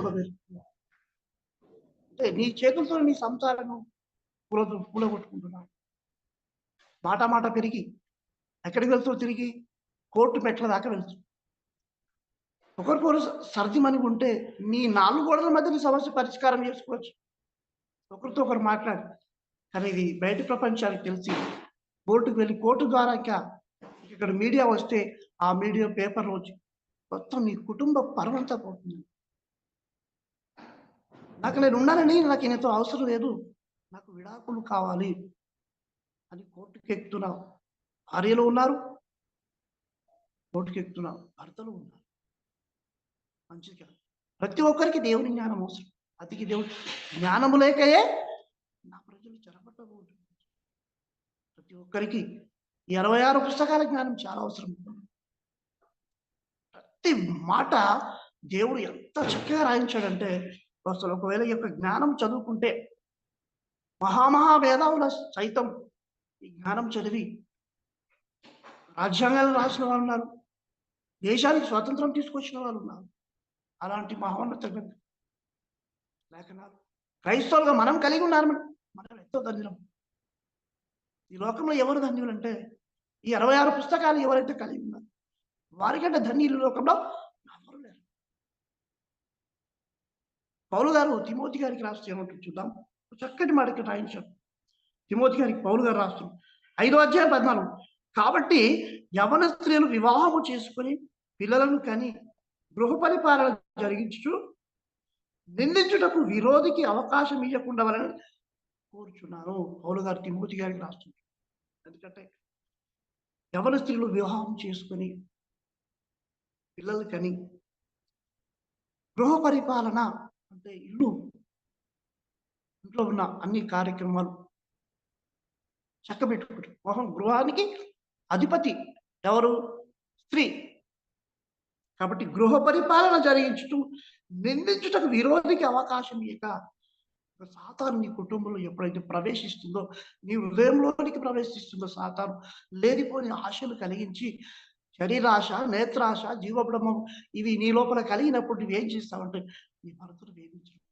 పెరుగుతున్నావు. అంటే నీ చేతులతో నీ సంసారం కూలగొట్టుకుంటున్నావు. మాట మాట పెరిగి ఎక్కడికి వెళ్తావు? తిరిగి కోర్టు మెట్ల దాకా వెళ్తావు. ఒకరికొకరు సర్దిమని ఉంటే నీ 4 గోడల మధ్య నీ సమస్య పరిష్కారం చేసుకోవచ్చు, ఒకరితో ఒకరు మాట్లాడి. కానీ ఇది బయట ప్రపంచానికి తెలిసి కోర్టుకు వెళ్ళి కోర్టు ద్వారా ఇంకా ఇక్కడ మీడియా వస్తే ఆ మీడియా పేపర్లో వచ్చి మొత్తం నీ కుటుంబ పరమంతా పోతుంది. నేను ఉన్నానని, నాకు ఈయనతో అవసరం లేదు, నాకు విడాకులు కావాలి అని కోర్టుకు ఎక్కుతున్నావు. భార్యలు ఉన్నారు, కోర్టుకు ఎక్కుతున్నావు, భర్తలు ఉన్నారు. మంచిది కాదు. ప్రతి ఒక్కరికి దేవుని జ్ఞానం అవసరం. అతికి దేవుడు జ్ఞానము లేకయే నా ప్రజలు చెరపట్టబోతుంది. ప్రతి ఒక్కరికి 26 పుస్తకాల జ్ఞానం చాలా అవసరం. ప్రతి మాట దేవుడు ఎంత చక్కగా రాయించాడంటే, అసలు ఒకవేళ ఈ యొక్క జ్ఞానం చదువుకుంటే మహామహావేదావుల సైతం ఈ జ్ఞానం చదివి రాజ్యాంగాలు రాసిన వాళ్ళు ఉన్నారు, దేశానికి స్వాతంత్రం తీసుకొచ్చిన వాళ్ళు ఉన్నారు. అలాంటి మహోన్నత లేఖనాలు క్రైస్తవులుగా మనం కలిగి ఉన్నారు. మనం ఎంతో ధన్యులం. ఈ లోకంలో ఎవరు ధన్యులు అంటే, ఈ 26 పుస్తకాలు ఎవరైతే కలిగి ఉన్నారు వారికంటే ధన్యులు లోకంలో ఎవరు లేరు. పౌలు గారు తిమోతి గారికి రాస్తే ఏమంటుంది చూద్దాం. చక్కటి మాట ఇక్కడ రాయించారు. తిమోతి గారికి పౌలు గారు రాస్తున్నారు 5వ అధ్యాయం 14. కాబట్టి యవన స్త్రీలు వివాహము చేసుకుని పిల్లలను కని గృహ పరిపాలన జరిగించు నిందించుటకు విరోధికి అవకాశం ఇవ్వకుండా వలని కోరుచున్నాను. పౌలు గారు తిమోతి గారికి రాస్తున్నారు. ఎందుకంటే యవన స్త్రీలు వివాహం చేసుకుని పిల్లలు కని గృహ పరిపాలన అంటే ఇంట్లో ఉన్న అన్ని కార్యక్రమాలు చక్కబెట్టుకుంటారు. గృహానికి అధిపతి ఎవరు? స్త్రీ. కాబట్టి గృహ పరిపాలన జరిగించుటూ నిందించుటకు విరోధికి అవకాశం ఇక సాతాను నీ కుటుంబంలో ఎప్పుడైతే ప్రవేశిస్తుందో, నీ హృదయంలోనికి ప్రవేశిస్తుందో సాతాను లేనిపోని ఆశలు కలిగించి శరీరాశ, నేత్రాశ, జీవబ్రహ్మం ఇవి నీ లోపల కలిగినప్పుడు నువ్వేం చేస్తావంటే నీ భర్తను వేధించడం.